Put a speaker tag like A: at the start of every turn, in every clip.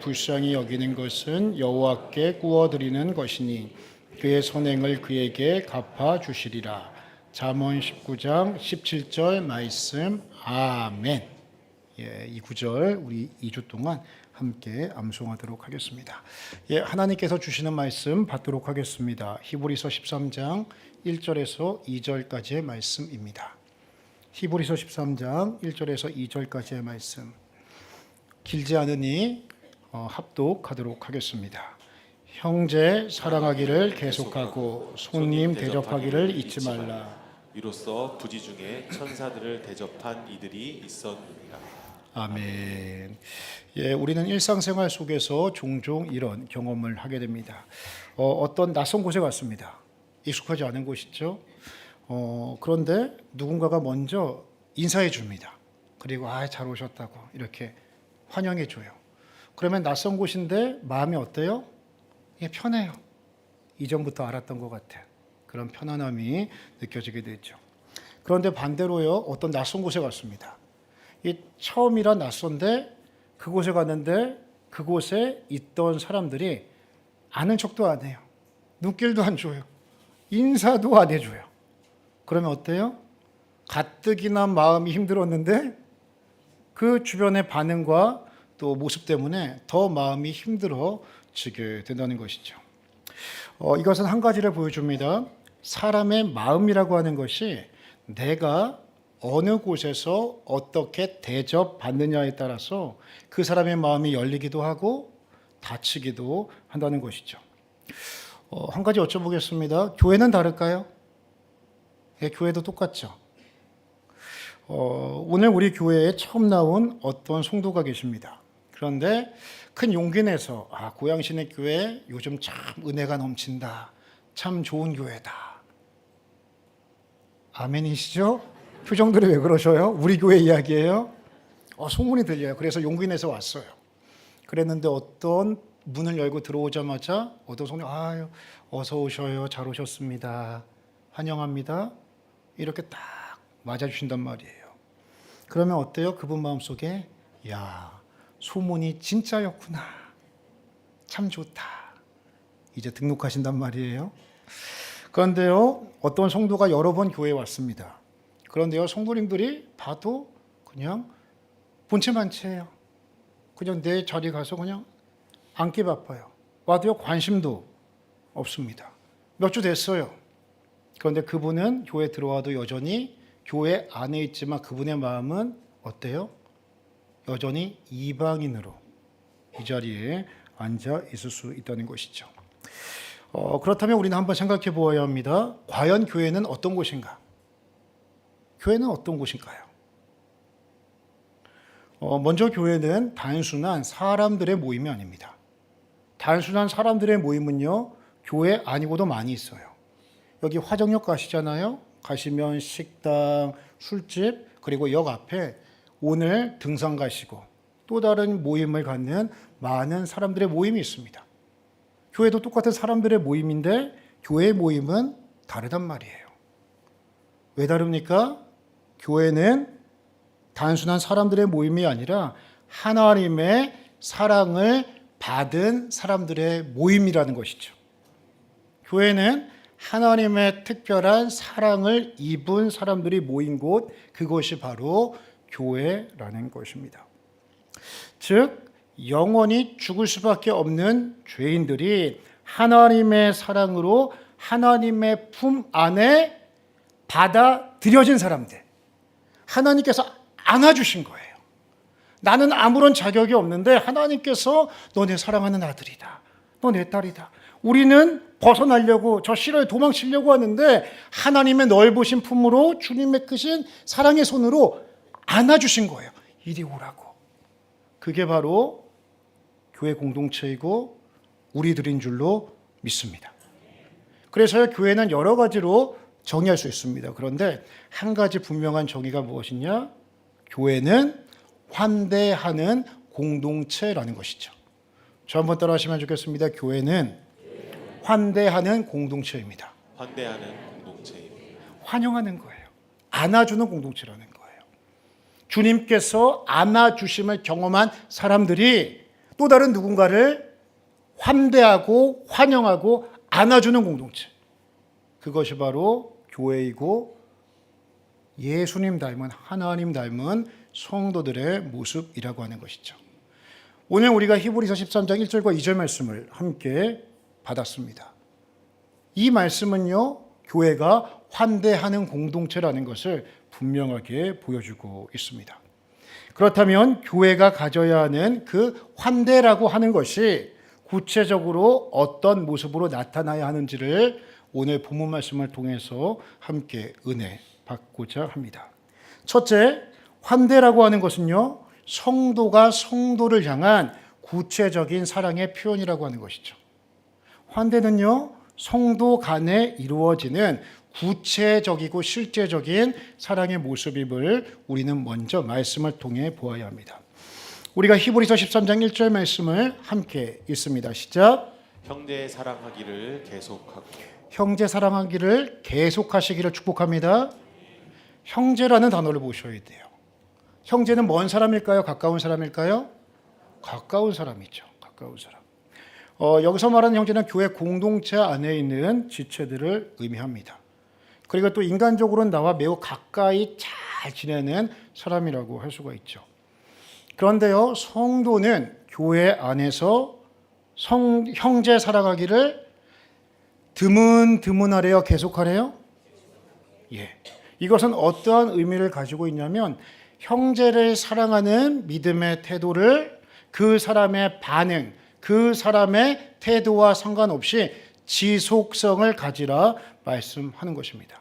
A: 불쌍히 여기는 것은 여호와께 구워드리는 것이니 그의 선행을 그에게 갚아 주시리라. 잠언 19장 17절 말씀. 아멘. 이 구절 우리 2주 동안 함께 암송하도록 하겠습니다. 하나님께서 주시는 말씀 받도록 하겠습니다. 히브리서 13장 1절에서 2절까지의 말씀입니다. 히브리서 13장 1절에서 2절까지의 말씀. 길지 않으니 합독하도록 하겠습니다. 형제 사랑하기를 계속하고 손님 대접하기를 잊지 말라.
B: 이로써 부지 중에 천사들을 대접한 이들이 있었느니라.
A: 아멘. 우리는 일상생활 속에서 종종 이런 경험을 하게 됩니다. 어떤 낯선 곳에 갔습니다. 익숙하지 않은 곳이죠. 그런데 누군가가 먼저 인사해 줍니다. 그리고 잘 오셨다고 이렇게 환영해 줘요. 그러면 낯선 곳인데 마음이 어때요? 편해요. 이전부터 알았던 것 같아. 그런 편안함이 느껴지게 되죠. 그런데 반대로요, 어떤 낯선 곳에 갔습니다. 처음이라 낯선데 그곳에 갔는데 그곳에 있던 사람들이 아는 척도 안 해요. 눈길도 안 줘요. 인사도 안 해줘요. 그러면 어때요? 가뜩이나 마음이 힘들었는데 그 주변의 반응과 또 모습 때문에 더 마음이 힘들어지게 된다는 것이죠. 이것은 한 가지를 보여줍니다. 사람의 마음이라고 하는 것이 내가 어느 곳에서 어떻게 대접받느냐에 따라서 그 사람의 마음이 열리기도 하고 닫히기도 한다는 것이죠. 한 가지 여쭤보겠습니다. 교회는 다를까요? 교회도 똑같죠. 오늘 우리 교회에 처음 나온 어떤 성도가 계십니다. 그런데 큰 용기 내서 고양시내 교회 요즘 참 은혜가 넘친다. 참 좋은 교회다. 아멘이시죠? 표정들이 왜 그러셔요? 우리 교회 이야기예요? 소문이 들려요. 그래서 용기 내서 왔어요. 그랬는데 어떤 문을 열고 들어오자마자 어떤 성도 어서 오셔요. 잘 오셨습니다. 환영합니다. 이렇게 딱 맞아주신단 말이에요. 그러면 어때요? 그분 마음속에 소문이 진짜였구나. 참 좋다. 이제 등록하신단 말이에요. 그런데요, 어떤 성도가 여러 번 교회에 왔습니다. 그런데요, 성도님들이 봐도 그냥 본체만체예요. 그냥 내 자리 가서 그냥 앉기 바빠요. 와도요, 관심도 없습니다. 몇 주 됐어요. 그런데 그분은 교회 들어와도 여전히 교회 안에 있지만 그분의 마음은 어때요? 여전히 이방인으로 이 자리에 앉아 있을 수 있다는 것이죠. 그렇다면 우리는 한번 생각해 보아야 합니다. 과연 교회는 어떤 곳인가? 교회는 어떤 곳인가요? 먼저 교회는 단순한 사람들의 모임이 아닙니다. 단순한 사람들의 모임은요, 교회 아니고도 많이 있어요. 여기 화정역 가시잖아요. 가시면 식당, 술집, 그리고 역 앞에 오늘 등산 가시고 또 다른 모임을 갖는 많은 사람들의 모임이 있습니다. 교회도 똑같은 사람들의 모임인데 교회의 모임은 다르단 말이에요. 왜 다릅니까? 교회는 단순한 사람들의 모임이 아니라 하나님의 사랑을 받은 사람들의 모임이라는 것이죠. 교회는 하나님의 특별한 사랑을 입은 사람들이 모인 곳, 그것이 바로 교회라는 것입니다. 즉, 영원히 죽을 수밖에 없는 죄인들이 하나님의 사랑으로 하나님의 품 안에 받아들여진 사람들, 하나님께서 안아주신 거예요. 나는 아무런 자격이 없는데 하나님께서 너네 사랑하는 아들이다. 너 내 딸이다. 우리는 벗어나려고 저 실로에 도망치려고 하는데 하나님의 넓으신 품으로 주님의 크신 사랑의 손으로 안아주신 거예요. 이리 오라고. 그게 바로 교회 공동체이고 우리들인 줄로 믿습니다. 그래서 교회는 여러 가지로 정의할 수 있습니다. 그런데 한 가지 분명한 정의가 무엇이냐? 교회는 환대하는 공동체라는 것이죠. 저 한번 따라 하시면 좋겠습니다. 교회는 환대하는 공동체입니다.
B: 환대하는 공동체입니다.
A: 환영하는 거예요. 안아주는 공동체라는 거예요. 주님께서 안아주심을 경험한 사람들이 또 다른 누군가를 환대하고 환영하고 안아주는 공동체. 그것이 바로 교회이고 예수님 닮은 하나님 닮은 성도들의 모습이라고 하는 것이죠. 오늘 우리가 히브리서 13장 1절과 2절 말씀을 함께 받았습니다. 이 말씀은요, 교회가 환대하는 공동체라는 것을 분명하게 보여주고 있습니다. 그렇다면 교회가 가져야 하는 그 환대라고 하는 것이 구체적으로 어떤 모습으로 나타나야 하는지를 오늘 본문 말씀을 통해서 함께 은혜 받고자 합니다. 첫째, 환대라고 하는 것은요, 성도가 성도를 향한 구체적인 사랑의 표현이라고 하는 것이죠. 환대는요, 성도 간에 이루어지는 구체적이고 실제적인 사랑의 모습임을 우리는 먼저 말씀을 통해 보아야 합니다. 우리가 히브리서 13장 1절 말씀을 함께 읽습니다. 시작.
B: 형제 사랑하기를 계속하고.
A: 형제 사랑하기를 계속하시기를 축복합니다. 형제라는 단어를 보셔야 돼요. 형제는 먼 사람일까요? 가까운 사람일까요? 가까운 사람이죠. 가까운 사람. 여기서 말하는 형제는 교회 공동체 안에 있는 지체들을 의미합니다. 그리고 또 인간적으로는 나와 매우 가까이 잘 지내는 사람이라고 할 수가 있죠. 그런데요, 성도는 교회 안에서 형제 사랑하기를 드문드문하래요? 계속하래요? 예. 이것은 어떠한 의미를 가지고 있냐면 형제를 사랑하는 믿음의 태도를 그 사람의 반응, 그 사람의 태도와 상관없이 지속성을 가지라 말씀하는 것입니다.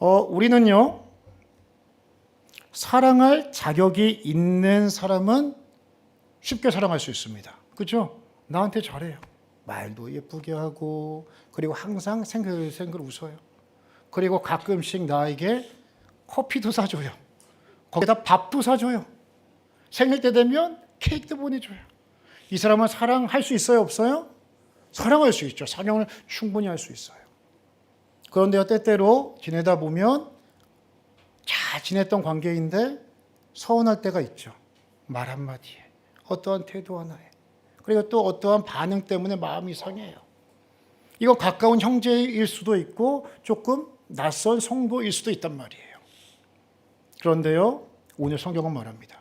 A: 우리는요, 사랑할 자격이 있는 사람은 쉽게 사랑할 수 있습니다. 그렇죠? 나한테 잘해요. 말도 예쁘게 하고, 그리고 항상 생글생글 웃어요. 그리고 가끔씩 나에게 커피도 사줘요. 거기다 밥도 사줘요. 생일 때 되면 케이크도 보내줘요. 이 사람은 사랑할 수 있어요? 없어요? 사랑할 수 있죠. 사랑을 충분히 할 수 있어요. 그런데 때때로 지내다 보면 잘 지냈던 관계인데 서운할 때가 있죠. 말 한마디에, 어떠한 태도 하나에, 그리고 또 어떠한 반응 때문에 마음이 상해요. 이거 가까운 형제일 수도 있고 조금 낯선 성도일 수도 있단 말이에요. 그런데요, 오늘 성경은 말합니다.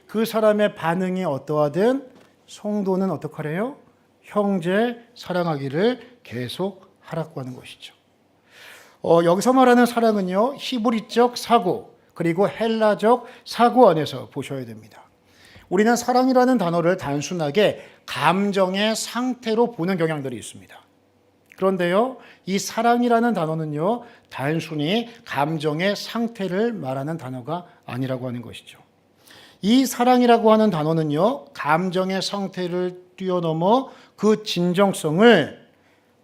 A: 그 사람의 반응이 어떠하든 성도는 어떡하래요? 형제 사랑하기를 계속 하라고 하는 것이죠. 여기서 말하는 사랑은요, 히브리적 사고 그리고 헬라적 사고 안에서 보셔야 됩니다. 우리는 사랑이라는 단어를 단순하게 감정의 상태로 보는 경향들이 있습니다. 그런데요, 이 사랑이라는 단어는요, 단순히 감정의 상태를 말하는 단어가 아니라고 하는 것이죠. 이 사랑이라고 하는 단어는요, 감정의 상태를 뛰어넘어 그 진정성을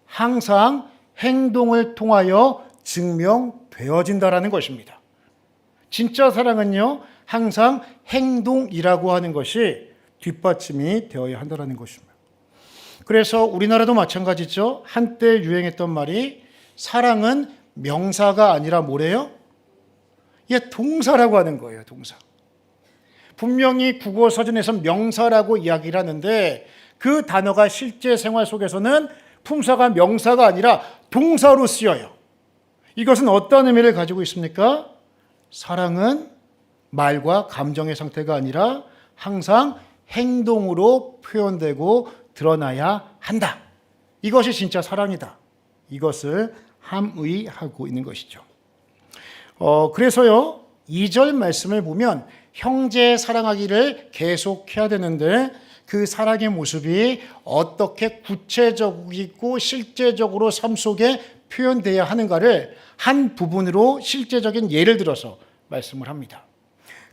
A: 항상 행동을 통하여 증명되어진다라는 것입니다. 진짜 사랑은요, 항상 행동이라고 하는 것이 뒷받침이 되어야 한다는 것입니다. 그래서 우리나라도 마찬가지죠. 한때 유행했던 말이 사랑은 명사가 아니라 뭐래요? 동사라고 하는 거예요. 동사. 분명히 국어 서전에서 명사라고 이야기를 하는데 그 단어가 실제 생활 속에서는 품사가 명사가 아니라 동사로 쓰여요. 이것은 어떤 의미를 가지고 있습니까? 사랑은 말과 감정의 상태가 아니라 항상 행동으로 표현되고 드러나야 한다. 이것이 진짜 사랑이다. 이것을 함의하고 있는 것이죠. 그래서요, 2절 말씀을 보면 형제 사랑하기를 계속해야 되는데 그 사랑의 모습이 어떻게 구체적이고 실제적으로 삶 속에 표현되어야 하는가를 한 부분으로 실제적인 예를 들어서 말씀을 합니다.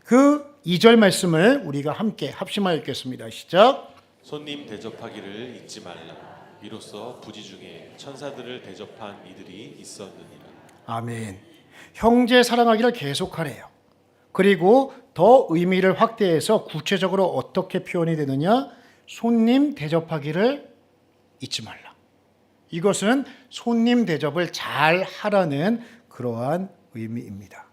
A: 그 2절 말씀을 우리가 함께 합심하여 읽겠습니다. 시작.
B: 손님 대접하기를 잊지 말라. 이로써 부지 중에 천사들을 대접한 이들이 있었느니라.
A: 아멘. 형제 사랑하기를 계속하래요. 그리고 더 의미를 확대해서 구체적으로 어떻게 표현이 되느냐? 손님 대접하기를 잊지 말라. 이것은 손님 대접을 잘 하라는 그러한 의미입니다.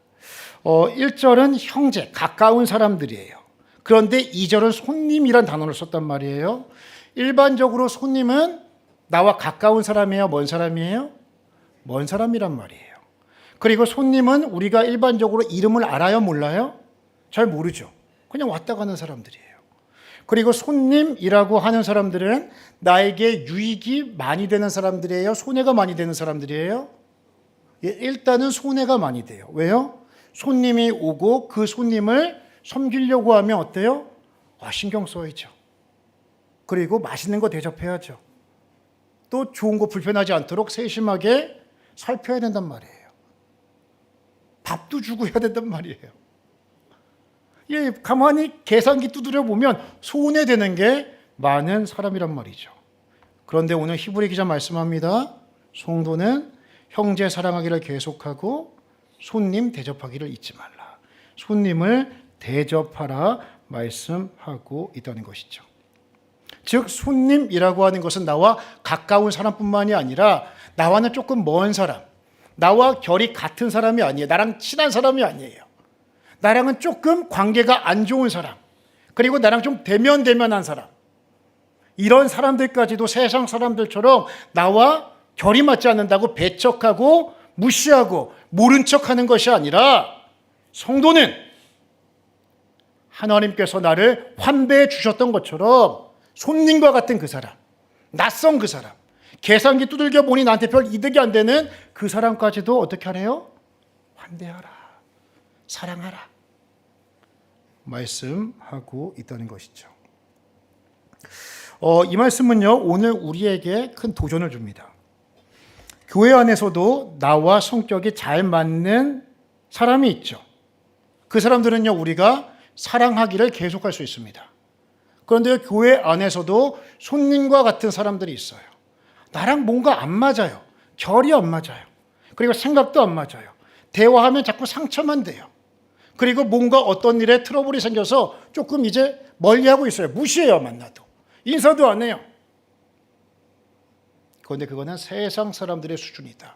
A: 1절은 형제, 가까운 사람들이에요. 그런데 2절은 손님이란 단어를 썼단 말이에요. 일반적으로 손님은 나와 가까운 사람이에요? 먼 사람이에요? 먼 사람이란 말이에요. 그리고 손님은 우리가 일반적으로 이름을 알아요? 몰라요? 잘 모르죠. 그냥 왔다 가는 사람들이에요. 그리고 손님이라고 하는 사람들은 나에게 유익이 많이 되는 사람들이에요? 손해가 많이 되는 사람들이에요? 일단은 손해가 많이 돼요. 왜요? 손님이 오고 그 손님을 섬기려고 하면 어때요? 신경 써야죠. 그리고 맛있는 거 대접해야죠. 또 좋은 거 불편하지 않도록 세심하게 살펴야 된단 말이에요. 밥도 주고 해야 된단 말이에요. 가만히 계산기 두드려 보면 손해되는 게 많은 사람이란 말이죠. 그런데 오늘 히브리 기자 말씀합니다. 성도는 형제 사랑하기를 계속하고 손님 대접하기를 잊지 말라. 손님을 대접하라 말씀하고 있다는 것이죠. 즉 손님이라고 하는 것은 나와 가까운 사람뿐만이 아니라 나와는 조금 먼 사람, 나와 결이 같은 사람이 아니에요. 나랑 친한 사람이 아니에요. 나랑은 조금 관계가 안 좋은 사람, 그리고 나랑 좀 대면대면한 사람, 이런 사람들까지도 세상 사람들처럼 나와 결이 맞지 않는다고 배척하고 무시하고 모른 척하는 것이 아니라 성도는 하나님께서 나를 환대해 주셨던 것처럼 손님과 같은 그 사람, 낯선 그 사람, 계산기 두들겨 보니 나한테 별 이득이 안 되는 그 사람까지도 어떻게 하래요? 환대하라, 사랑하라 말씀하고 있다는 것이죠. 이 말씀은요, 오늘 우리에게 큰 도전을 줍니다. 교회 안에서도 나와 성격이 잘 맞는 사람이 있죠. 그 사람들은요, 우리가 사랑하기를 계속할 수 있습니다. 그런데 교회 안에서도 손님과 같은 사람들이 있어요. 나랑 뭔가 안 맞아요. 결이 안 맞아요. 그리고 생각도 안 맞아요. 대화하면 자꾸 상처만 돼요. 그리고 뭔가 어떤 일에 트러블이 생겨서 조금 이제 멀리하고 있어요. 무시해요, 만나도. 인사도 안 해요. 그런데 그거는 세상 사람들의 수준이다.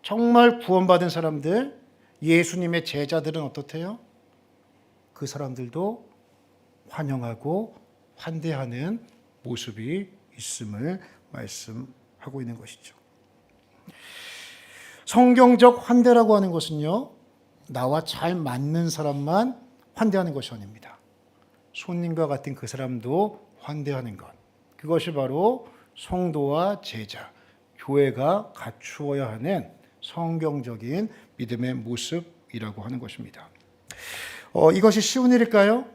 A: 정말 구원받은 사람들, 예수님의 제자들은 어떻대요? 그 사람들도 환영하고 환대하는 모습이 있음을 말씀하고 있는 것이죠. 성경적 환대라고 하는 것은요, 나와 잘 맞는 사람만 환대하는 것이 아닙니다. 손님과 같은 그 사람도 환대하는 것. 그것이 바로 성도와 제자, 교회가 갖추어야 하는 성경적인 믿음의 모습이라고 하는 것입니다. 이것이 쉬운 일일까요?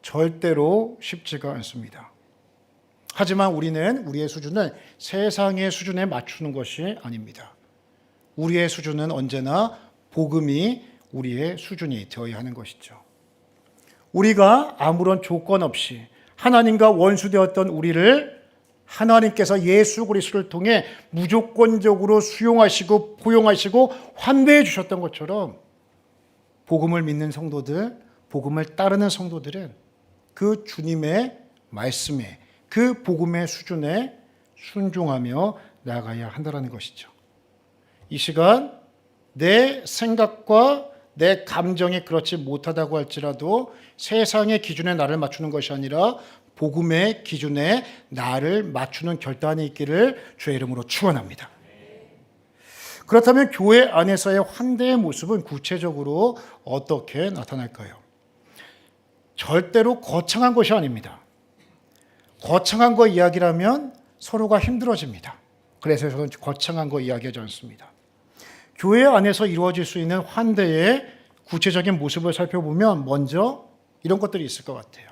A: 절대로 쉽지가 않습니다. 하지만 우리는 우리의 수준을 세상의 수준에 맞추는 것이 아닙니다. 우리의 수준은 언제나 복음이 우리의 수준이 되어야 하는 것이죠. 우리가 아무런 조건 없이 하나님과 원수되었던 우리를 하나님께서 예수 그리스도를 통해 무조건적으로 수용하시고 포용하시고 환대해 주셨던 것처럼 복음을 믿는 성도들, 복음을 따르는 성도들은 그 주님의 말씀에, 그 복음의 수준에 순종하며 나아가야 한다는 것이죠. 이 시간 내 생각과 내 감정이 그렇지 못하다고 할지라도 세상의 기준에 나를 맞추는 것이 아니라 복음의 기준에 나를 맞추는 결단이 있기를 주의 이름으로 축원합니다. 그렇다면 교회 안에서의 환대의 모습은 구체적으로 어떻게 나타날까요? 절대로 거창한 것이 아닙니다. 거창한 거 이야기라면 서로가 힘들어집니다. 그래서 저는 거창한 거 이야기하지 않습니다. 교회 안에서 이루어질 수 있는 환대의 구체적인 모습을 살펴보면 먼저 이런 것들이 있을 것 같아요.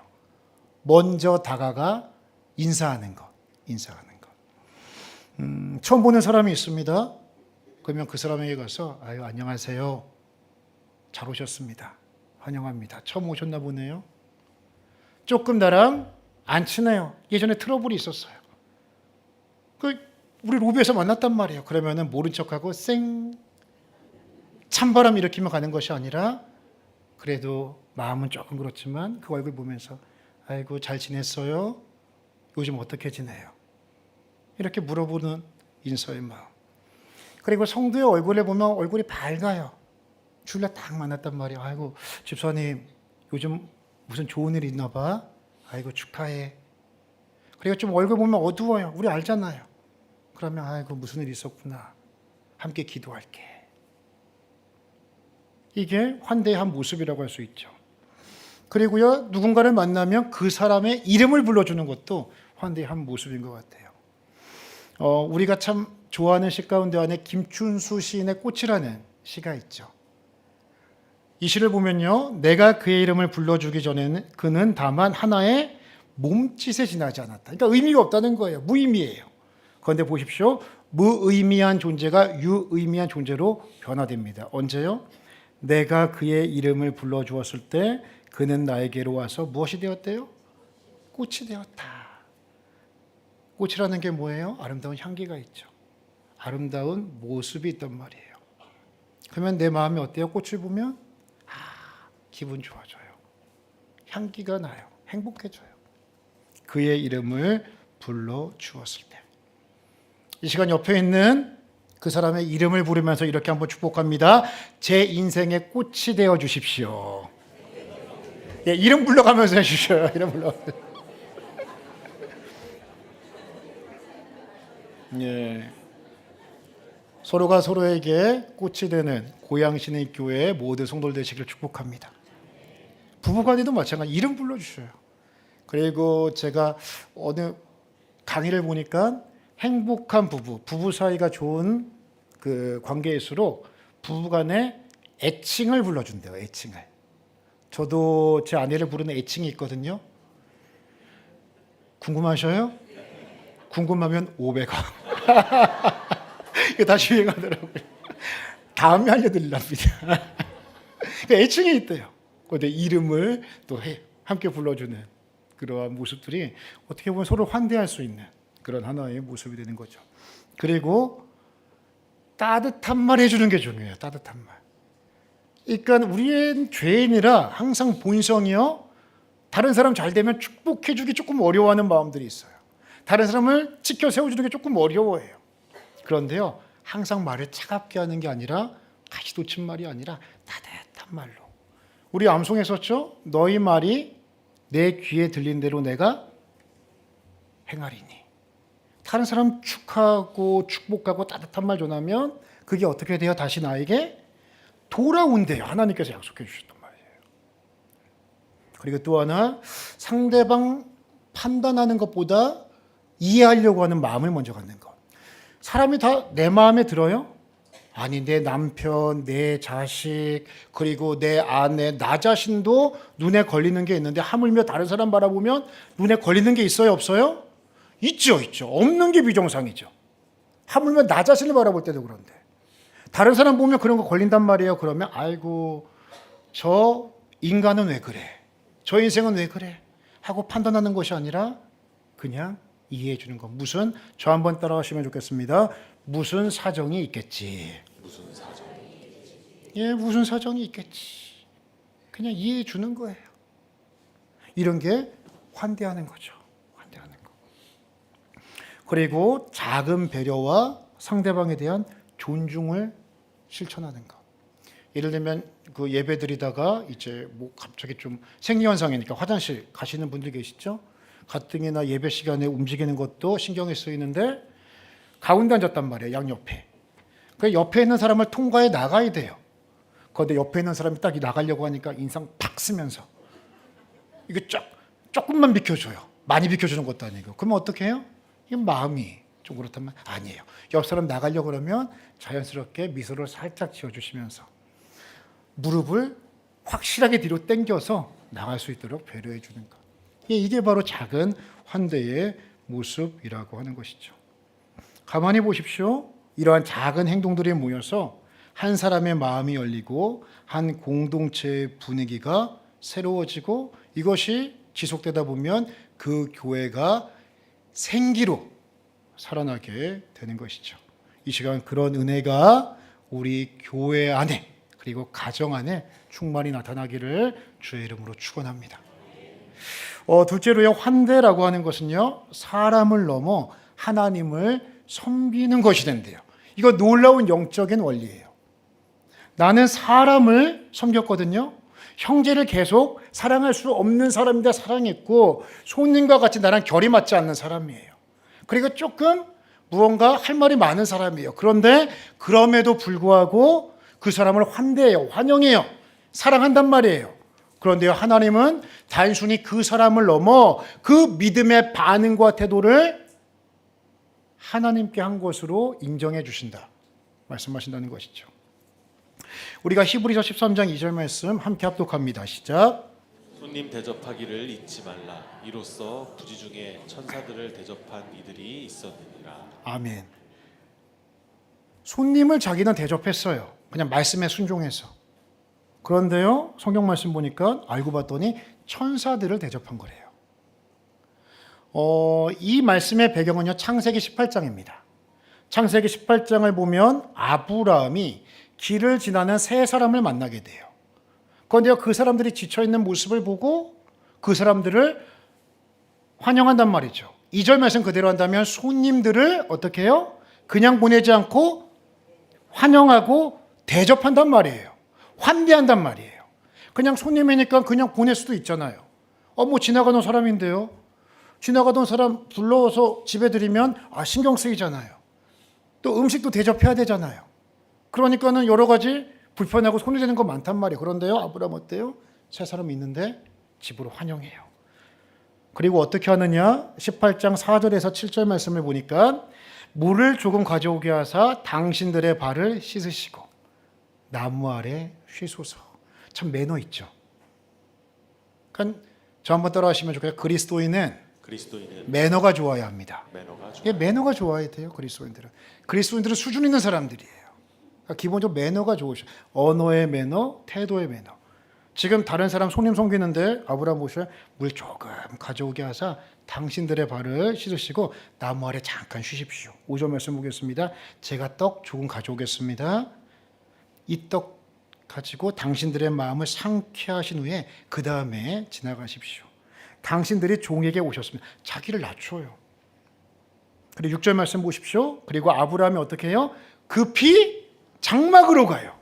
A: 먼저 다가가 인사하는 것. 처음 보는 사람이 있습니다. 그러면 그 사람에게 가서 안녕하세요. 잘 오셨습니다. 환영합니다. 처음 오셨나 보네요. 조금 나랑 안 친해요. 예전에 트러블이 있었어요. 우리 로비에서 만났단 말이에요. 그러면은 모른 척하고 찬바람 일으키며 가는 것이 아니라 그래도 마음은 조금 그렇지만 그 얼굴 보면서 아이고 잘 지냈어요? 요즘 어떻게 지내요? 이렇게 물어보는 인사의 마음. 그리고 성도의 얼굴에 보면 얼굴이 밝아요. 주일날 딱 만났단 말이에요. 아이고 집사님 요즘 무슨 좋은 일 있나 봐. 아이고 축하해. 그리고 좀 얼굴 보면 어두워요. 우리 알잖아요. 그러면 아이고 무슨 일 있었구나. 함께 기도할게. 이게 환대의 한 모습이라고 할 수 있죠. 그리고요, 누군가를 만나면 그 사람의 이름을 불러주는 것도 환대의 한 모습인 것 같아요. 우리가 참 좋아하는 시 가운데 안에 김춘수 시인의 꽃이라는 시가 있죠. 이 시를 보면요, 내가 그의 이름을 불러주기 전에는 그는 다만 하나의 몸짓에 지나지 않았다. 그러니까 의미가 없다는 거예요. 무의미해요. 그런데 보십시오. 무의미한 존재가 유의미한 존재로 변화됩니다. 언제요? 내가 그의 이름을 불러주었을 때 그는 나에게로 와서 무엇이 되었대요? 꽃이 되었다. 꽃이라는 게 뭐예요? 아름다운 향기가 있죠. 아름다운 모습이 있단 말이에요. 그러면 내 마음이 어때요? 꽃을 보면 기분 좋아져요. 향기가 나요. 행복해져요. 그의 이름을 불러주었을 때. 이 시간 옆에 있는 그 사람의 이름을 부르면서 이렇게 한번 축복합니다. 제 인생의 꽃이 되어 주십시오. 예, 이름 불러가면서 해주셔요. 이름 불러가면서. 예. 서로가 서로에게 꽃이 되는 고양시내 교회의 모든 성도들 되시기를 축복합니다. 부부간에도 마찬가지 이름 불러주셔요. 그리고 제가 어느 강의를 보니까 행복한 부부 사이가 좋은 그 관계일수록 부부간에 애칭을 불러준대요. 애칭을. 저도 제 아내를 부르는 애칭이 있거든요. 궁금하셔요? 궁금하면 500원. 이게 다시 유행하더라고요. 다음에 알려드리랍니다. 애칭이 있대요. 근데 이름을 또 함께 불러주는 그러한 모습들이 어떻게 보면 서로 환대할 수 있는 그런 하나의 모습이 되는 거죠. 그리고 따뜻한 말 해주는 게 중요해요. 따뜻한 말. 그러니까 우리는 죄인이라 항상 본성이요. 다른 사람 잘 되면 축복해주기 조금 어려워하는 마음들이 있어요. 다른 사람을 지켜 세워주는 게 조금 어려워해요. 그런데요, 항상 말을 차갑게 하는 게 아니라 가시도 친 말이 아니라 따뜻한 말로. 우리 암송에 썼죠? 너희 말이 내 귀에 들린 대로 내가 행하리니. 다른 사람 축하하고 축복하고 따뜻한 말 전하면 그게 어떻게 돼요? 다시 나에게 돌아온대요. 하나님께서 약속해 주셨단 말이에요. 그리고 또 하나, 상대방 판단하는 것보다 이해하려고 하는 마음을 먼저 갖는 것. 사람이 다 내 마음에 들어요? 아니, 내 남편, 내 자식, 그리고 내 아내, 나 자신도 눈에 걸리는 게 있는데 하물며 다른 사람 바라보면 눈에 걸리는 게 있어요? 없어요? 있죠. 없는 게 비정상이죠. 하물며 나 자신을 바라볼 때도 그런데. 다른 사람 보면 그런 거 걸린단 말이에요. 그러면 아이고, 저 인간은 왜 그래? 저 인생은 왜 그래? 하고 판단하는 것이 아니라 그냥 이해해 주는 것. 무슨, 저 한번 따라 하시면 좋겠습니다. 무슨 사정이 있겠지.
B: 무슨 사정이 있겠지.
A: 예, 무슨 사정이 있겠지. 그냥 이해해 주는 거예요. 이런 게 환대하는 거죠. 환대하는 거. 그리고 작은 배려와 상대방에 대한 존중을 실천하는 것. 예를 들면 그 예배 드리다가 이제 뭐 갑자기 좀 생리현상이니까 화장실 가시는 분들 계시죠? 가뜩이나 예배 시간에 움직이는 것도 신경이 쓰이는데 가운데 앉았단 말이에요. 양옆에. 그 옆에 있는 사람을 통과해 나가야 돼요. 그런데 옆에 있는 사람이 딱 나가려고 하니까 인상 팍 쓰면서 이게 조금만 비켜줘요. 많이 비켜주는 것도 아니고. 그러면 어떻게 해요? 이 마음이 좀 그렇다면 아니에요. 옆 사람 나가려고 그러면 자연스럽게 미소를 살짝 지어주시면서 무릎을 확실하게 뒤로 당겨서 나갈 수 있도록 배려해 주는 것. 이게 바로 작은 환대의 모습이라고 하는 것이죠. 가만히 보십시오. 이러한 작은 행동들이 모여서 한 사람의 마음이 열리고 한 공동체의 분위기가 새로워지고 이것이 지속되다 보면 그 교회가 생기로 살아나게 되는 것이죠. 이 시간 그런 은혜가 우리 교회 안에 그리고 가정 안에 충만히 나타나기를 주의 이름으로 축원합니다. 둘째로요, 환대라고 하는 것은요, 사람을 넘어 하나님을 섬기는 것이 된대요. 이거 놀라운 영적인 원리예요. 나는 사람을 섬겼거든요. 형제를 계속 사랑할 수 없는 사람인데 사랑했고 손님과 같이 나랑 결이 맞지 않는 사람이에요. 그리고 조금 무언가 할 말이 많은 사람이에요. 그런데 그럼에도 불구하고 그 사람을 환대해요. 환영해요. 사랑한단 말이에요. 그런데요, 하나님은 단순히 그 사람을 넘어 그 믿음의 반응과 태도를 하나님께 한 것으로 인정해 주신다 말씀하신다는 것이죠. 우리가 히브리서 13장 2절 말씀 함께 합독합니다. 시작.
B: 손님 대접하기를 잊지 말라. 이로써 부지 중에 천사들을 대접한 이들이 있었느니라.
A: 아멘. 손님을 자기는 대접했어요. 그냥 말씀에 순종해서. 그런데요, 성경 말씀 보니까 알고 봤더니 천사들을 대접한 거래요. 이 말씀의 배경은요, 창세기 18장입니다. 창세기 18장을 보면 아브라함이 길을 지나는 세 사람을 만나게 돼요. 그런데요, 그 사람들이 지쳐있는 모습을 보고 그 사람들을 환영한단 말이죠. 2절 말씀 그대로 한다면 손님들을 어떻게 해요? 그냥 보내지 않고 환영하고 대접한단 말이에요. 환대한단 말이에요. 그냥 손님이니까 그냥 보낼 수도 있잖아요. 뭐 지나가던 사람인데요. 지나가던 사람 불러서 집에 들이면 신경 쓰이잖아요. 또 음식도 대접해야 되잖아요. 그러니까는 여러 가지 불편하고 손이 되는 거 많단 말이에요. 그런데요, 아브라함 어때요? 세 사람이 있는데 집으로 환영해요. 그리고 어떻게 하느냐? 18장 4절에서 7절 말씀을 보니까 물을 조금 가져오게 하사 당신들의 발을 씻으시고 나무 아래 쉬소서. 참 매너 있죠. 그러니까 저 한번 따라하시면 좋겠어요. 그리스도인은 매너가 좋아야 합니다. 매너가 좋아야 돼요. 그리스도인들은 수준 있는 사람들이에요. 그러니까 기본적으로 매너가 좋으셔. 언어의 매너, 태도의 매너. 지금 다른 사람 손님 섬기는데 아브라함 모셔 물 조금 가져오게 하사 당신들의 발을 씻으시고 나무 아래 잠깐 쉬십시오. 5절 말씀 보겠습니다. 제가 떡 조금 가져오겠습니다. 이 떡 가지고 당신들의 마음을 상쾌하신 후에 그 다음에 지나가십시오. 당신들이 종에게 오셨습니다. 자기를 낮춰요. 그리고 6절 말씀 보십시오. 그리고 아브라함이 어떻게 해요? 급히 장막으로 가요.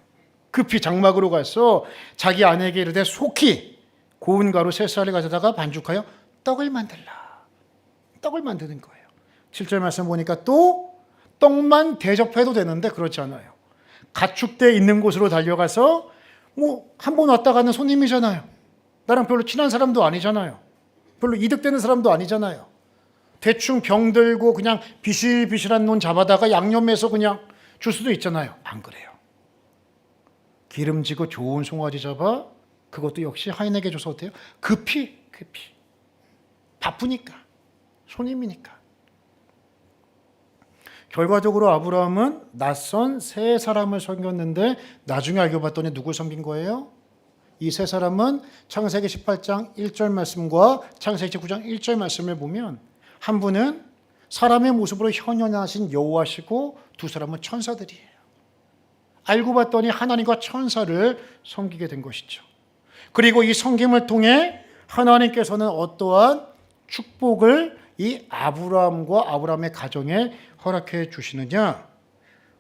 A: 급히 장막으로 가서 자기 아내에게 이르되 속히 고운 가루 3쌀을 가져다가 반죽하여 떡을 만들라. 떡을 만드는 거예요. 7절 말씀 보니까 또 떡만 대접해도 되는데 그렇지 않아요. 가축대 있는 곳으로 달려가서 한 번 왔다 가는 손님이잖아요. 나랑 별로 친한 사람도 아니잖아요. 별로 이득되는 사람도 아니잖아요. 대충 병 들고 그냥 비실비실한 논 잡아다가 양념해서 그냥 줄 수도 있잖아요. 안 그래요. 기름지고 좋은 송아지 잡아 그것도 역시 하인에게 줘서 어때요? 급히 바쁘니까 손님이니까. 결과적으로 아브라함은 낯선 세 사람을 섬겼는데 나중에 알고 봤더니 누굴 섬긴 거예요? 이 세 사람은 창세기 18장 1절 말씀과 창세기 9장 1절 말씀을 보면 한 분은 사람의 모습으로 현현하신 여호와시고 두 사람은 천사들이에요. 알고 봤더니 하나님과 천사를 섬기게 된 것이죠. 그리고 이 섬김을 통해 하나님께서는 어떠한 축복을 이 아브라함과 아브라함의 가정에 허락해 주시느냐?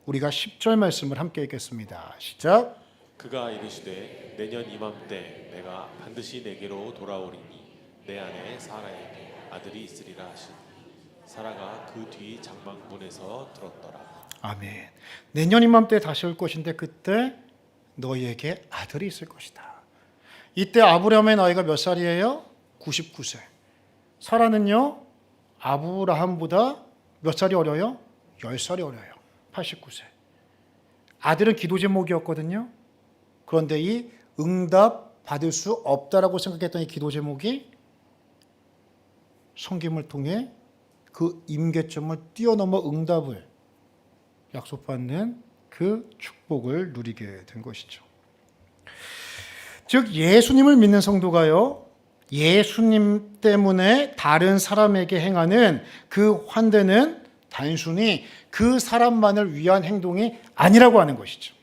A: 우리가 10절 말씀을 함께 읽겠습니다. 시작.
B: 그가 이르시되 내년 이맘때 내가 반드시 내게로 돌아오리니 내 안에 사라에게 아들이 있으리라 하시니 사라가 그 뒤 장막문에서 들었더라.
A: 아멘. 내년 이맘때 다시 올 것인데 그때 너희에게 아들이 있을 것이다. 이때 아브라함의 나이가 몇 살이에요? 99세. 사라는요 아브라함보다 몇 살이 어려요? 10살이 어려요. 89세. 아들은 기도 제목이었거든요. 그런데 이 응답 받을 수 없다라고 생각했던 이 기도 제목이 성김을 통해 그 임계점을 뛰어넘어 응답을 약속받는 그 축복을 누리게 된 것이죠. 즉 예수님을 믿는 성도가요, 예수님 때문에 다른 사람에게 행하는 그 환대는 단순히 그 사람만을 위한 행동이 아니라고 하는 것이죠.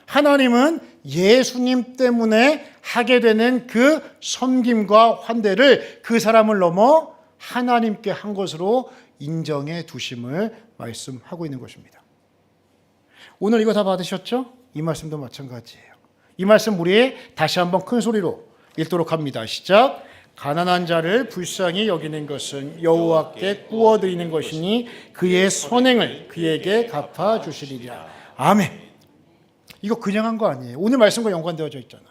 A: 하나님은 예수님 때문에 하게 되는 그 섬김과 환대를 그 사람을 넘어 하나님께 한 것으로 인정해 두심을 말씀하고 있는 것입니다. 오늘 이거 다 받으셨죠? 이 말씀도 마찬가지예요. 이 말씀 우리 다시 한번 큰 소리로 읽도록 합니다. 시작. 가난한 자를 불쌍히 여기는 것은 여호와께 구워드리는 것이니 그의 선행을 그에게 갚아주시리라. 아멘. 이거 그냥 한 거 아니에요. 오늘 말씀과 연관되어져 있잖아요.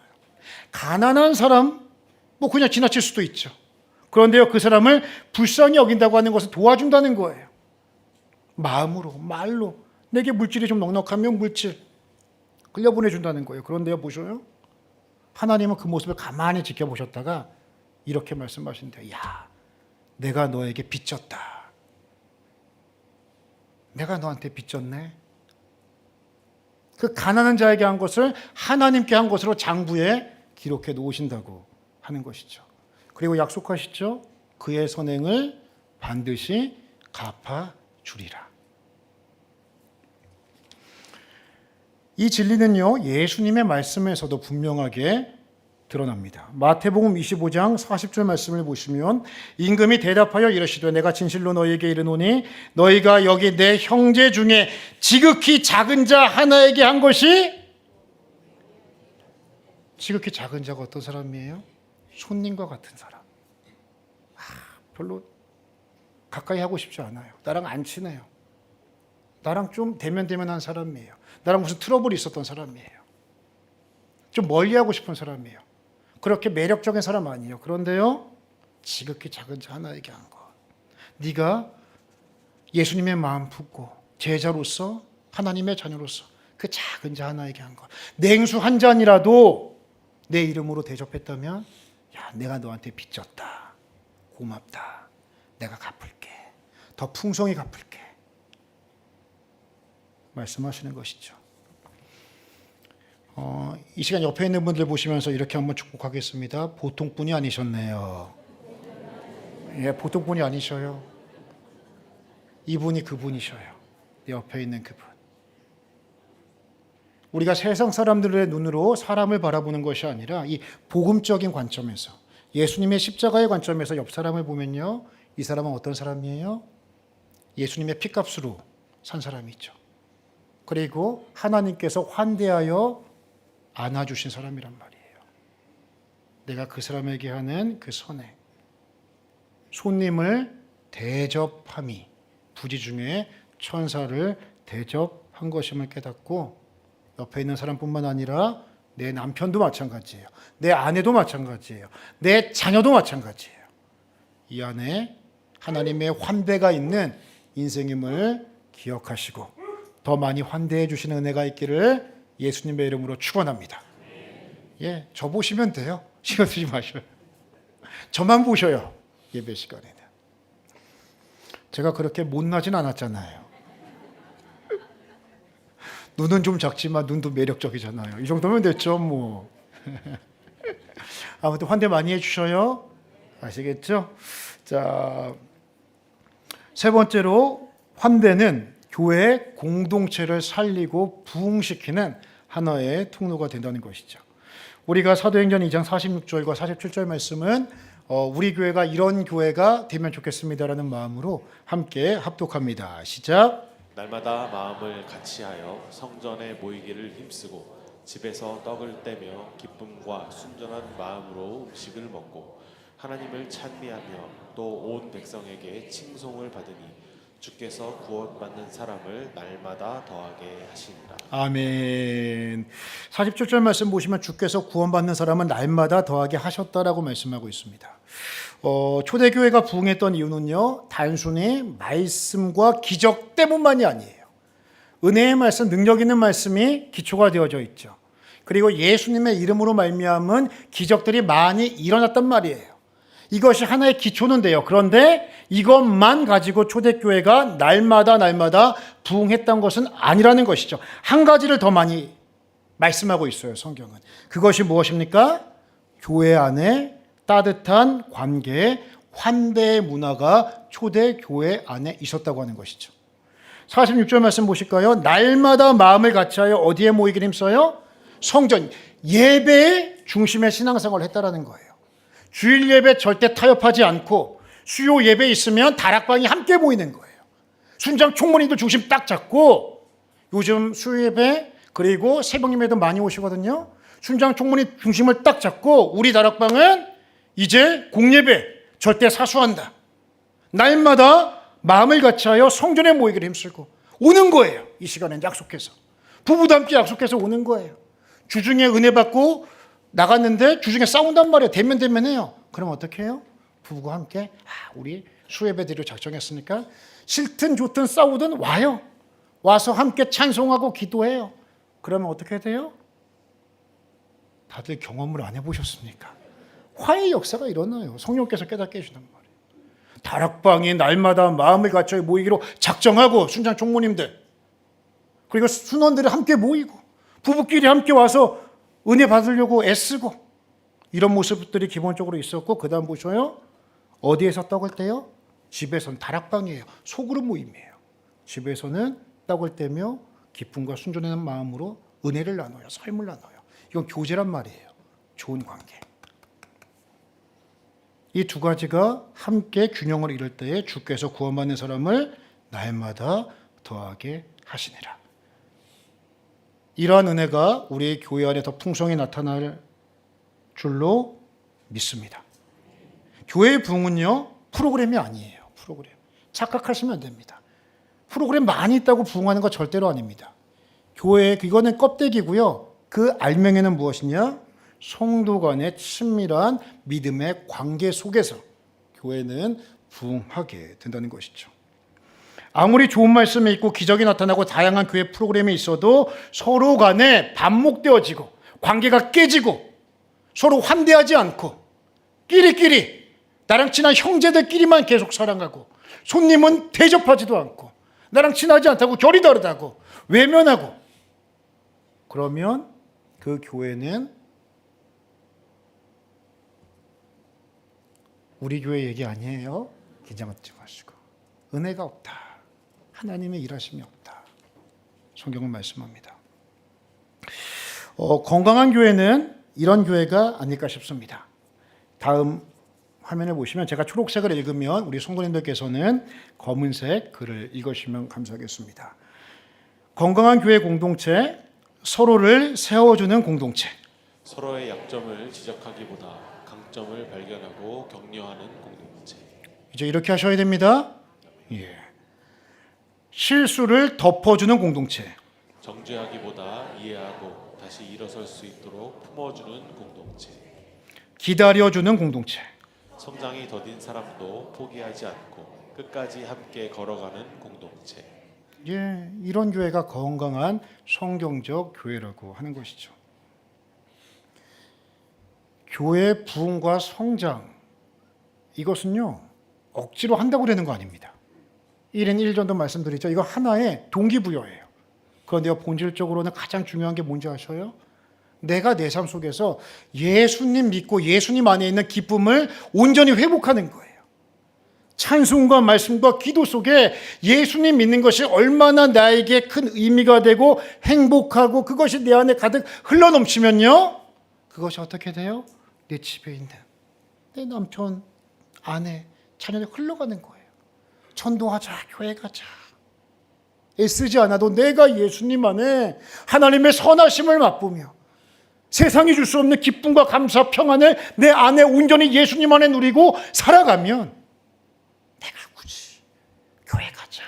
A: 가난한 사람 뭐 그냥 지나칠 수도 있죠. 그런데요, 그 사람을 불쌍히 여긴다고 하는 것은 도와준다는 거예요. 마음으로, 말로. 내게 물질이 좀 넉넉하면 물질 흘려보내준다는 거예요. 그런데요, 보셔요. 하나님은 그 모습을 가만히 지켜보셨다가 이렇게 말씀하신대요. 야, 내가 너에게 빚졌다. 내가 너한테 빚졌네. 그 가난한 자에게 한 것을 하나님께 한 것으로 장부에 기록해 놓으신다고 하는 것이죠. 그리고 약속하시죠. 그의 선행을 반드시 갚아주리라. 이 진리는요, 예수님의 말씀에서도 분명하게 드러납니다. 마태복음 25장 40절 말씀을 보시면 임금이 대답하여 이르시되 내가 진실로 너희에게 이르노니 너희가 여기 내 형제 중에 지극히 작은 자 하나에게 한 것이, 지극히 작은 자가 어떤 사람이에요? 손님과 같은 사람. 별로 가까이 하고 싶지 않아요. 나랑 안 친해요. 나랑 좀 대면대면한 사람이에요. 나랑 무슨 트러블이 있었던 사람이에요. 좀 멀리하고 싶은 사람이에요. 그렇게 매력적인 사람 아니에요. 그런데요, 지극히 작은 자 하나에게 한 것. 네가 예수님의 마음 품고 제자로서 하나님의 자녀로서 그 작은 자 하나에게 한 것. 냉수 한 잔이라도 내 이름으로 대접했다면, 야, 내가 너한테 빚졌다. 고맙다. 내가 갚을게. 더 풍성히 갚을게. 말씀하시는 것이죠. 이 시간 옆에 있는 분들 보시면서 이렇게 한번 축복하겠습니다. 보통 분이 아니셨네요. 예, 보통 분이 아니셔요. 이분이 그분이셔요. 옆에 있는 그분. 우리가 세상 사람들의 눈으로 사람을 바라보는 것이 아니라 이 복음적인 관점에서, 예수님의 십자가의 관점에서 옆 사람을 보면요, 이 사람은 어떤 사람이에요? 예수님의 피값으로 산 사람이죠. 그리고 하나님께서 환대하여 안아주신 사람이란 말이에요. 내가 그 사람에게 하는 그 선행, 손님을 대접함이 부지 중에 천사를 대접한 것임을 깨닫고, 옆에 있는 사람뿐만 아니라 내 남편도 마찬가지예요. 내 아내도 마찬가지예요. 내 자녀도 마찬가지예요. 이 안에 하나님의 환대가 있는 인생임을 기억하시고 더 많이 환대해 주시는 은혜가 있기를 예수님의 이름으로 축원합니다. 예, 저 보시면 돼요. 신경 쓰지 마셔요. 저만 보셔요. 예배 시간에는. 제가 그렇게 못나진 않았잖아요. 눈은 좀 작지만 눈도 매력적이잖아요. 이 정도면 됐죠, 뭐. 아무튼 환대 많이 해주셔요. 아시겠죠? 자, 세 번째로 환대는 교회의 공동체를 살리고 부흥시키는 하나의 통로가 된다는 것이죠. 우리가 사도행전 2장 46절과 47절 말씀은 우리 교회가 이런 교회가 되면 좋겠습니다라는 마음으로 함께 합독합니다. 시작.
B: 날마다 마음을 같이하여 성전에 모이기를 힘쓰고 집에서 떡을 떼며 기쁨과 순전한 마음으로 음식을 먹고 하나님을 찬미하며 또 온 백성에게 칭송을 받으니 주께서 구원받는 사람을 날마다 더하게 하시니라.
A: 아멘. 47절 말씀 보시면 주께서 구원받는 사람은 날마다 더하게 하셨다라고 말씀하고 있습니다. 초대교회가 부흥했던 이유는요, 단순히 말씀과 기적 때문만이 아니에요. 은혜의 말씀, 능력 있는 말씀이 기초가 되어져 있죠. 그리고 예수님의 이름으로 말미암은 기적들이 많이 일어났단 말이에요. 이것이 하나의 기초는 돼요. 그런데 이것만 가지고 초대교회가 날마다 부흥했던 것은 아니라는 것이죠. 한 가지를 더 많이 말씀하고 있어요, 성경은. 그것이 무엇입니까? 교회 안에 따뜻한 관계, 환대의 문화가 초대교회 안에 있었다고 하는 것이죠. 46절 말씀 보실까요? 날마다 마음을 같이하여 어디에 모이길 힘써요? 성전, 예배의 중심의 신앙생활을 했다라는 거예요. 주일 예배 절대 타협하지 않고 수요 예배 있으면 다락방이 함께 모이는 거예요. 순장 총무님도 중심 딱 잡고, 요즘 수요 예배 그리고 새벽 예배도 많이 오시거든요. 순장 총무님 중심을 딱 잡고 우리 다락방은 이제 공예배 절대 사수한다. 날마다 마음을 같이하여 성전에 모이기를 힘쓰고 오는 거예요. 이 시간엔 약속해서. 부부도 함께 약속해서 오는 거예요. 주중에 은혜 받고 나갔는데 주중에 싸운단 말이에요. 대면해요. 그럼 어떻게 해요? 부부가 함께 우리 수예배 드리러 작정했으니까 싫든 좋든 싸우든 와요. 와서 함께 찬송하고 기도해요. 그러면 어떻게 돼요? 다들 경험을 안 해보셨습니까? 화해의 역사가 일어나요. 성령께서 깨닫게 해주는 말이에요. 다락방이 날마다 마음을 갖춰 모이기로 작정하고 순장 총무님들 그리고 순원들이 함께 모이고 부부끼리 함께 와서 은혜 받으려고 애쓰고 이런 모습들이 기본적으로 있었고 그 다음 보셔요. 어디에서 떡을 떼요? 집에서는 다락방이에요. 소그룹 모임이에요. 집에서는 떡을 떼며 기쁨과 순전한 마음으로 은혜를 나눠요. 삶을 나눠요. 이건 교제란 말이에요. 좋은 관계. 이 두 가지가 함께 균형을 이룰 때에 주께서 구원받는 사람을 날마다 더하게 하시니라. 이러한 은혜가 우리 교회 안에 더 풍성히 나타날 줄로 믿습니다. 교회의 부흥은요, 프로그램이 아니에요. 프로그램. 착각하시면 안 됩니다. 프로그램 많이 있다고 부흥하는 거 절대로 아닙니다. 교회, 이거는 껍데기고요. 그 알맹이는 무엇이냐? 성도 간의 친밀한 믿음의 관계 속에서 교회는 부흥하게 된다는 것이죠. 아무리 좋은 말씀이 있고 기적이 나타나고 다양한 교회 프로그램이 있어도 서로 간에 반목되어지고 관계가 깨지고 서로 환대하지 않고 끼리끼리 나랑 친한 형제들끼리만 계속 사랑하고 손님은 대접하지도 않고 나랑 친하지 않다고 결이 다르다고 외면하고 그러면 그 교회는 우리 교회 얘기 아니에요. 긴장하지 마시고 은혜가 없다. 하나님의 일하심이 없다. 성경은 말씀합니다. 건강한 교회는 이런 교회가 아닐까 싶습니다. 다음 화면을 보시면 제가 초록색을 읽으면 우리 성도님들께서는 검은색 글을 읽으시면 감사하겠습니다. 건강한 교회 공동체, 서로를 세워주는 공동체.
B: 서로의 약점을 지적하기보다 강점을 발견하고 격려하는 공동체.
A: 이제 이렇게 하셔야 됩니다. 예. 실수를 덮어주는 공동체.
B: 정죄하기보다 이해하고 다시 일어설 수 있도록 품어주는 공동체.
A: 기다려주는 공동체.
B: 성장이 더딘 사람도 포기하지 않고 끝까지 함께 걸어가는 공동체.
A: 예, 이런 교회가 건강한 성경적 교회라고 하는 것이죠. 교회 부흥과 성장, 이것은요 억지로 한다고 되는 거 아닙니다. 1인 1전도 말씀드리죠. 이거 하나의 동기부여예요. 그런데 본질적으로는 가장 중요한 게 뭔지 아셔요? 내가 내 삶 속에서 예수님 믿고 예수님 안에 있는 기쁨을 온전히 회복하는 거예요. 찬송과 말씀과 기도 속에 예수님 믿는 것이 얼마나 나에게 큰 의미가 되고 행복하고 그것이 내 안에 가득 흘러넘치면요, 그것이 어떻게 돼요? 내 집에 있는 내 남편, 아내, 자녀에 흘러가는 거예요. 전도하자, 교회 가자. 애쓰지 않아도 내가 예수님 안에 하나님의 선하심을 맛보며 세상이 줄 수 없는 기쁨과 감사, 평안을 내 안에 온전히 예수님 안에 누리고 살아가면 내가 굳이 교회 가자,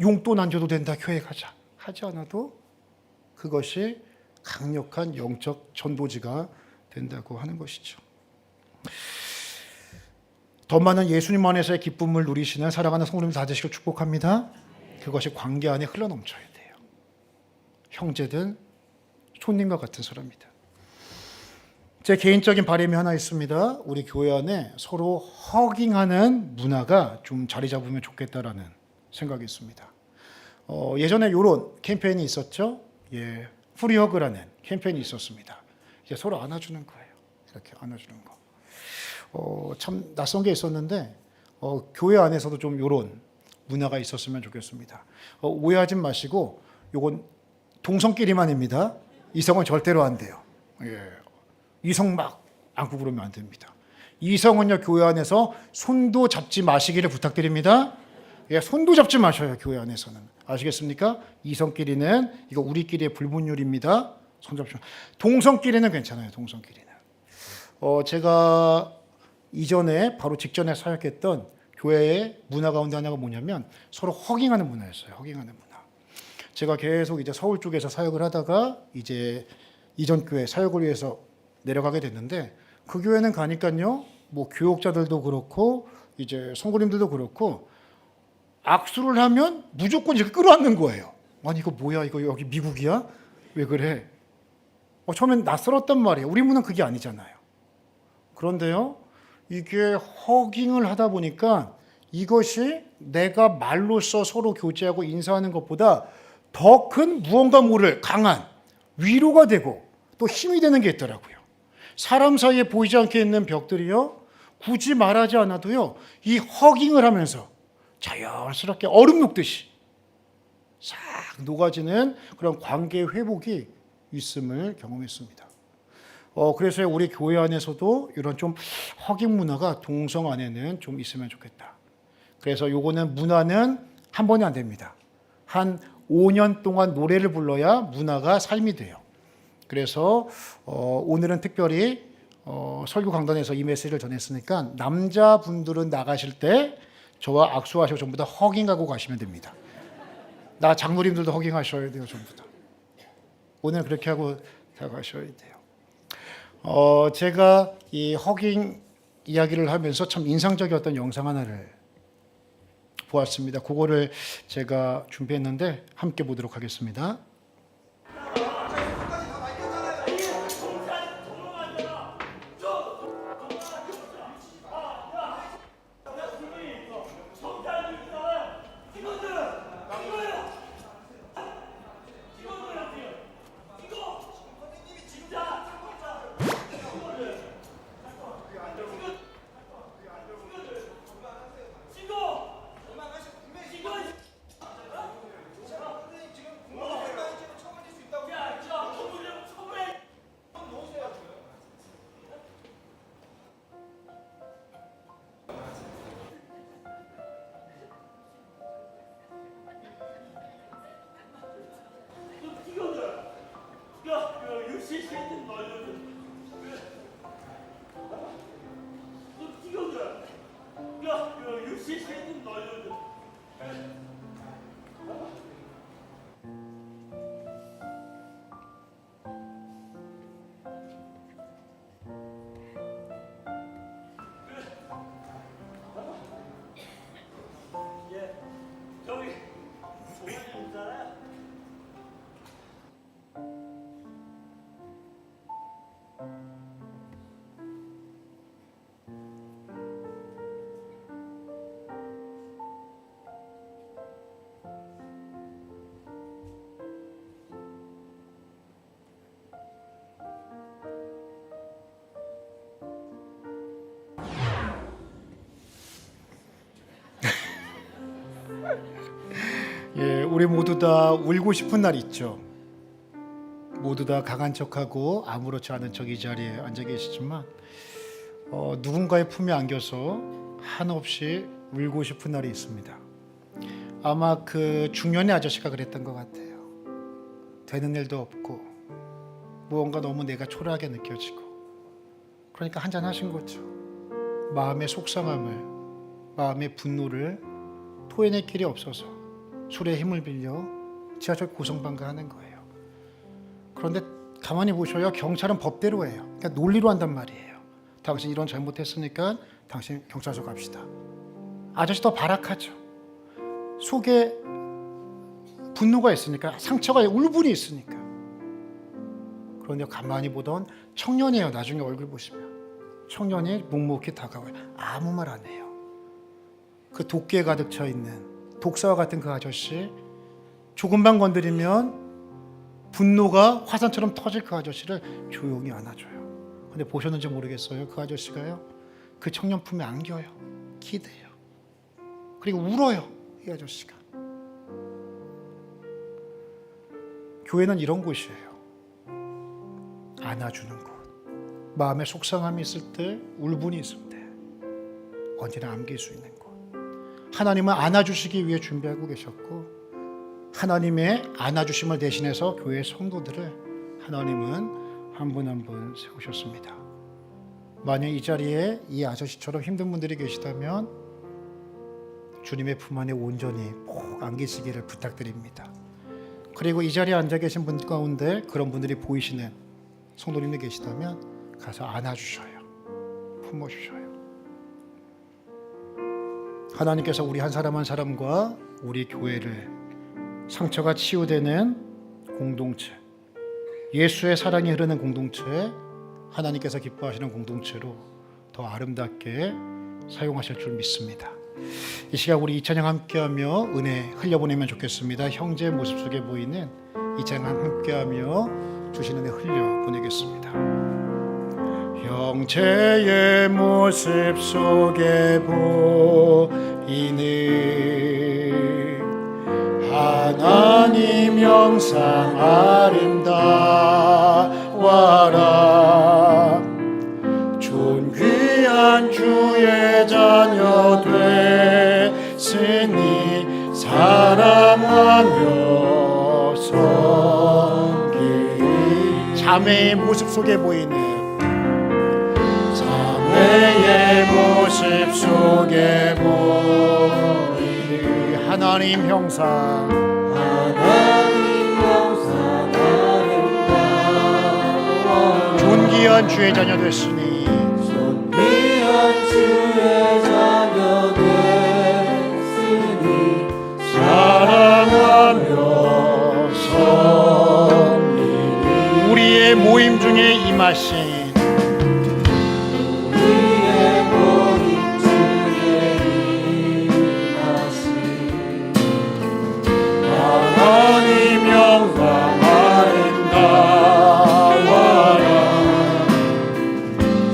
A: 용돈 안 줘도 된다, 교회 가자 하지 않아도 그것이 강력한 영적 전도지가 된다고 하는 것이죠. 더 많은 예수님 안에서의 기쁨을 누리시는 사랑하는 성도님 다 되시길 축복합니다. 그것이 관계 안에 흘러넘쳐야 돼요. 형제든 손님과 같은 사람이다. 제 개인적인 바람이 하나 있습니다. 우리 교회 안에 서로 허깅하는 문화가 좀 자리 잡으면 좋겠다라는 생각이 있습니다. 예전에 이런 캠페인이 있었죠. 예, 프리허그라는 캠페인이 있었습니다. 이제 서로 안아주는 거예요. 이렇게 안아주는 거. 참 낯선 게 있었는데 교회 안에서도 좀 이런 문화가 있었으면 좋겠습니다. 오해하지 마시고 이건 동성끼리만입니다. 이성은 절대로 안 돼요. 예. 이성 막 안고 그러면 안 됩니다. 이성은요, 교회 안에서 손도 잡지 마시기를 부탁드립니다. 예, 손도 잡지 마셔요, 교회 안에서는. 아시겠습니까? 이성끼리는 이거 우리끼리의 불문율입니다. 손잡으시면 동성끼리는 괜찮아요. 동성끼리는. 제가 이전에 바로 직전에 사역했던 교회의 문화 가운데 하나가 뭐냐면 서로 허깅하는 문화였어요. 허깅하는 문화. 제가 계속 이제 서울 쪽에서 사역을 하다가 이제 이전 교회 사역을 위해서 내려가게 됐는데 그 교회는 가니까요. 뭐 교역자들도 그렇고 이제 성도님들도 그렇고 악수를 하면 무조건 이렇게 끌어안는 거예요. 아니 이거 뭐야? 이거 여기 미국이야? 왜 그래? 처음엔 낯설었단 말이에요. 우리 문화는 그게 아니잖아요. 그런데요. 이게 허깅을 하다 보니까 이것이 내가 말로써 서로 교제하고 인사하는 것보다 더 큰 무언가 모를 강한 위로가 되고 또 힘이 되는 게 있더라고요. 사람 사이에 보이지 않게 있는 벽들이요. 굳이 말하지 않아도요. 이 허깅을 하면서 자연스럽게 얼음 녹듯이 싹 녹아지는 그런 관계 회복이 있음을 경험했습니다. 그래서 우리 교회 안에서도 이런 좀 허깅 문화가 동성 안에는 좀 있으면 좋겠다. 그래서 요거는 문화는 한 번이 안 됩니다. 한 5년 동안 노래를 불러야 문화가 삶이 돼요. 그래서 오늘은 특별히 설교 강단에서 이 메시지를 전했으니까 남자분들은 나가실 때 저와 악수하시고 전부 다 허깅하고 가시면 됩니다. 나 장로님들도 허깅하셔야 돼요. 전부 다. 오늘 그렇게 하고 나가셔야 돼요. 제가 이 허깅 이야기를 하면서 참 인상적이었던 영상 하나를 보았습니다. 그거를 제가 준비했는데 함께 보도록 하겠습니다. 우리 모두 다 울고 싶은 날 있죠. 모두 다 강한 척하고 아무렇지 않은 척 이 자리에 앉아 계시지만 누군가의 품에 안겨서 한없이 울고 싶은 날이 있습니다. 아마 그 중년의 아저씨가 그랬던 것 같아요. 되는 일도 없고 무언가 너무 내가 초라하게 느껴지고 그러니까 한잔 하신 거죠. 마음의 속상함을, 마음의 분노를 토해낼 길이 없어서 술의 힘을 빌려 지하철 고성방가하는 거예요. 그런데 가만히 보셔요. 경찰은 법대로 해요. 그러니까 논리로 한단 말이에요. 당신 이런 잘못했으니까 당신 경찰서 갑시다. 아저씨 더 발악하죠. 속에 분노가 있으니까, 상처가 울분이 있으니까. 그런데 가만히 보던 청년이에요. 나중에 얼굴 보시면 청년이 묵묵히 다가와요. 아무 말 안 해요. 그 도끼에 가득 차 있는 독사와 같은 그 아저씨, 조금만 건드리면 분노가 화산처럼 터질 그 아저씨를 조용히 안아줘요. 근데 보셨는지 모르겠어요. 그 아저씨가요, 그 청년 품에 안겨요. 기대요. 그리고 울어요. 이 아저씨가. 교회는 이런 곳이에요. 안아주는 곳. 마음에 속상함이 있을 때, 울분이 있을 때 언제나 안길 수 있는 곳. 하나님은 안아주시기 위해 준비하고 계셨고, 하나님의 안아주심을 대신해서 교회 성도들을 하나님은 한 분 한 분 세우셨습니다. 만약 이 자리에 이 아저씨처럼 힘든 분들이 계시다면 주님의 품 안에 온전히 꼭 안기시기를 부탁드립니다. 그리고 이 자리에 앉아 계신 분 가운데 그런 분들이 보이시는 성도님들 계시다면 가서 안아주셔요. 품어주셔요. 하나님께서 우리 한 사람 한 사람과 우리 교회를 상처가 치유되는 공동체, 예수의 사랑이 흐르는 공동체, 하나님께서 기뻐하시는 공동체로 더 아름답게 사용하실 줄 믿습니다. 이 시간 우리 이 찬양 함께하며 은혜 흘려보내면 좋겠습니다. 형제의 모습 속에 보이는 이 찬양 함께하며 주신 은혜 흘려보내겠습니다. 형제의 모습 속에 보이는 하나님 영상 아름다워라. 존귀한 주의 자녀 됐으니 사랑하며 섬기. 자매의 모습 속에 보이는 자매의 모습 속에 보이는 하나님 형상 아름다워. 존귀한 주의 자녀 됐으니
C: 존귀한 주의 자녀 됐으니
A: 사랑하며 섬기니. 우리의 모임 중에 임하신 하나님 영광 아름다워라.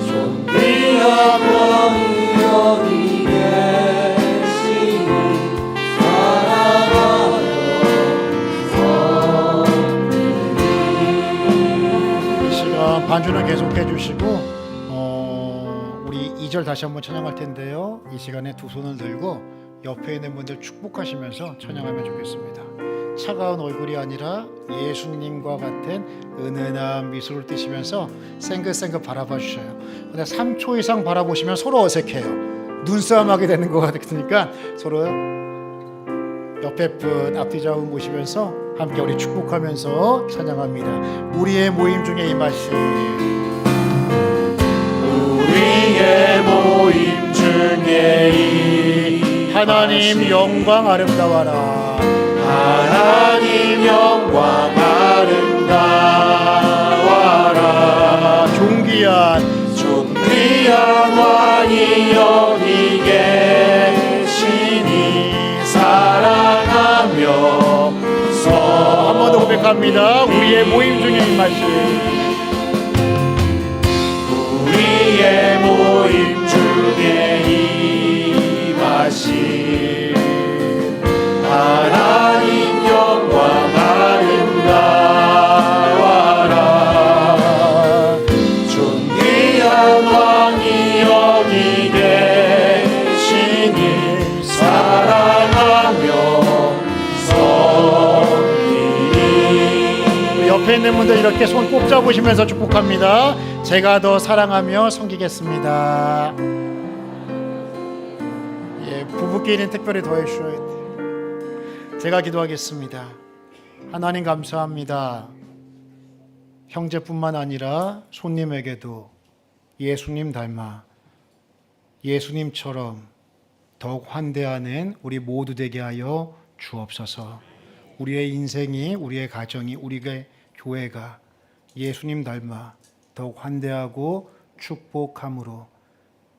C: 존귀한 왕이 여기 계시니 사랑하며 섬기니.
A: 이 시간 반주는 계속해 주시고 우리 2절 다시 한번 찬양할 텐데요. 이 시간에 두 손을 들고 옆에 있는 분들 축복하시면서 찬양하면 좋겠습니다. 차가운 얼굴이 아니라 예수님과 같은 은은한 미소를 띠시면서 생긋생긋 바라봐 주셔요. 근데 3초 이상 바라보시면 서로 어색해요. 눈싸움하게 되는 것 같으니까 서로 옆에 분 앞뒤 좌우 보시면서 함께 우리 축복하면서 찬양합니다. 우리의 모임 중에 임하신 우리의 모임 중에 하나님 영광 아름다워라. 하나님 영광 아름다워라. 존귀한 왕이 여기 계시니 사랑하며 한 번 더 고백합니다. 우리의 모임 중에 임하신 우리의 모임 중에 임하신 하나님 영광 아름다워라. 존귀한 왕이 여기 계시니 사랑하며 섬기니. 옆에 있는 분들 이렇게 손 꼭 잡으시면서 축복합니다. 제가 더 사랑하며 섬기겠습니다. 부부끼리는 특별히 더해 주셔야 돼요. 제가 기도하겠습니다. 하나님 감사합니다. 형제뿐만 아니라 손님에게도 예수님 닮아 예수님처럼 더욱 환대하는 우리 모두 되게 하여 주옵소서. 우리의 인생이, 우리의 가정이, 우리의 교회가 예수님 닮아 더욱 환대하고 축복함으로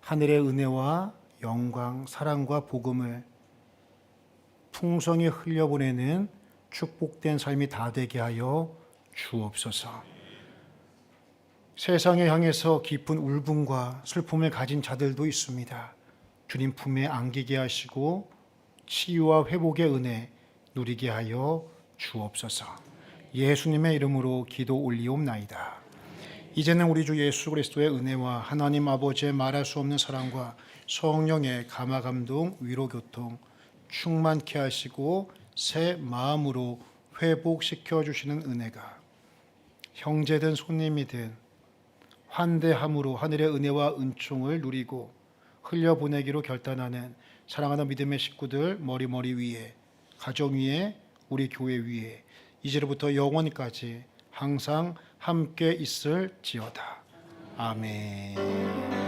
A: 하늘의 은혜와 영광, 사랑과 복음을 풍성히 흘려보내는 축복된 삶이 다 되게 하여 주옵소서. 세상에 향해서 깊은 울분과 슬픔을 가진 자들도 있습니다. 주님 품에 안기게 하시고 치유와 회복의 은혜 누리게 하여 주옵소서. 예수님의 이름으로 기도 올리옵나이다. 이제는 우리 주 예수 그리스도의 은혜와 하나님 아버지의 말할 수 없는 사랑과 성령의 감화 감동 위로 교통 충만케 하시고 새 마음으로 회복시켜 주시는 은혜가 형제든 손님이든 환대함으로 하늘의 은혜와 은총을 누리고 흘려보내기로 결단하는 사랑하는 믿음의 식구들 머리 위에, 가정 위에, 우리 교회 위에 이제로부터 영원까지 항상 함께 있을지어다. 아멘.